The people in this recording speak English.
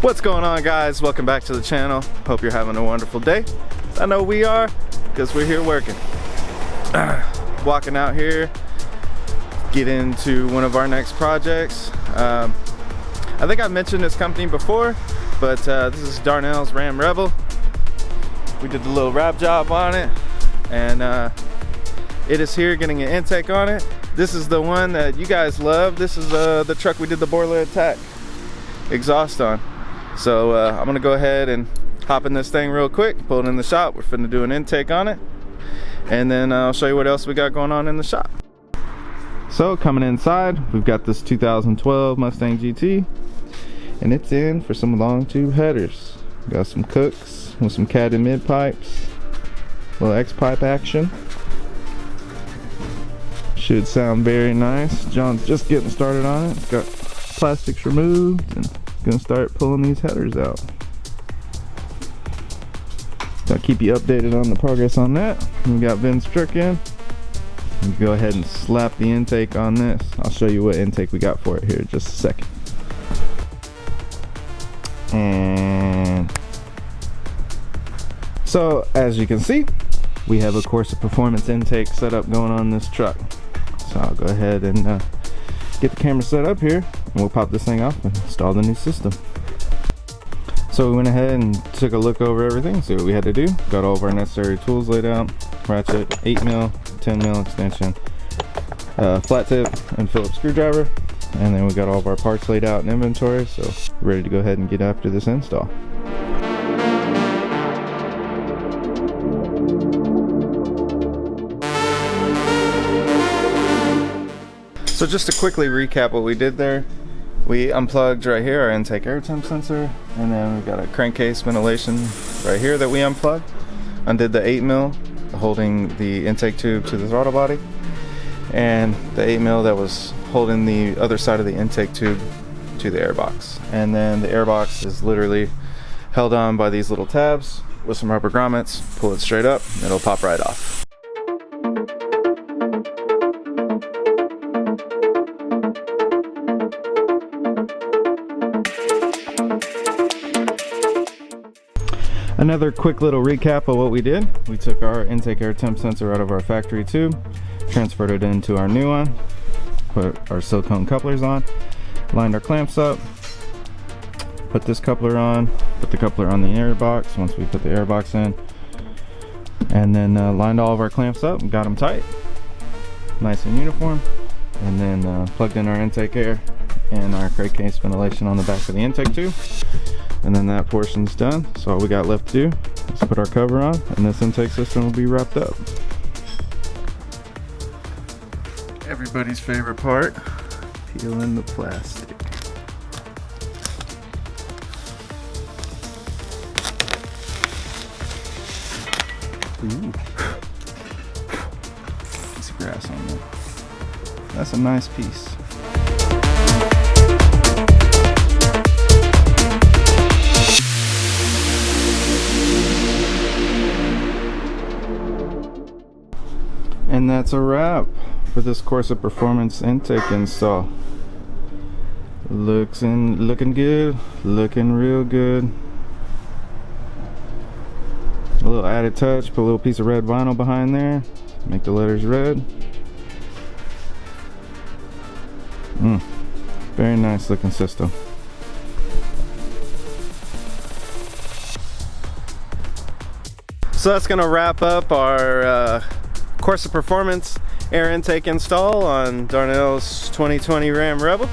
What's going on, guys? Welcome back to the channel. Hope you're having a wonderful day. I know we are, because we're here working. Walking out here, get into one of our next projects. I think I mentioned this company before, but this is Darnell's Ram Rebel. We did the little wrap job on it, and it is here getting an intake on it. This is the one that you guys love. This is the truck we did the boiler attack exhaust on. So I'm gonna go ahead and hop in this thing real quick, pull it in the shop. We're finna do an intake on it, and then I'll show you what else we got going on in the shop. So coming inside, we've got this 2012 Mustang GT, and it's in for some long tube headers. Got some cooks with some cat and mid pipes, little X-pipe action. Should sound very nice. John's just getting started on it. It's got plastics removed and gonna start pulling these headers out. I'll keep you updated on the progress on that. We got Vin Struck in. We'll go ahead and slap the intake on this. I'll show you what intake we got for it here in just a second. And so as you can see, we have a Corsa performance intake setup going on this truck. So I'll go ahead and get the camera set up here, and we'll pop this thing off and install the new system. So we went ahead and took a look over everything, see what we had to do. Got all of our necessary tools laid out: ratchet, 8mm, 10mm extension, flat tip, and Phillips screwdriver. And then we got all of our parts laid out in inventory, so we're ready to go ahead and get after this install. So just to quickly recap what we did there, we unplugged right here our intake air temp sensor, and then we've got a crankcase ventilation right here that we unplugged. Undid the 8mm holding the intake tube to the throttle body, and the 8mm that was holding the other side of the intake tube to the airbox. And then the airbox is literally held on by these little tabs with some rubber grommets. Pull it straight up, it'll pop right off. Another quick little recap of what we did. We took our intake air temp sensor out of our factory tube, transferred it into our new one, put our silicone couplers on, lined our clamps up, put this coupler on, put the coupler on the air box once we put the air box in, and then lined all of our clamps up and got them tight, nice and uniform, and then plugged in our intake air and our crankcase ventilation on the back of the intake tube. And then that portion's done, so all we got left to do is put our cover on, and this intake system will be wrapped up. Everybody's favorite part, peeling the plastic. Ooh. Piece of grass on there. That's a nice piece. And that's a wrap for this Corsa performance intake install. Looking good, looking real good. A little added touch, put a little piece of red vinyl behind there, make the letters red. Very nice looking system. So that's gonna wrap up our Corsa performance air intake install on Darnell's 2020 Ram Rebel.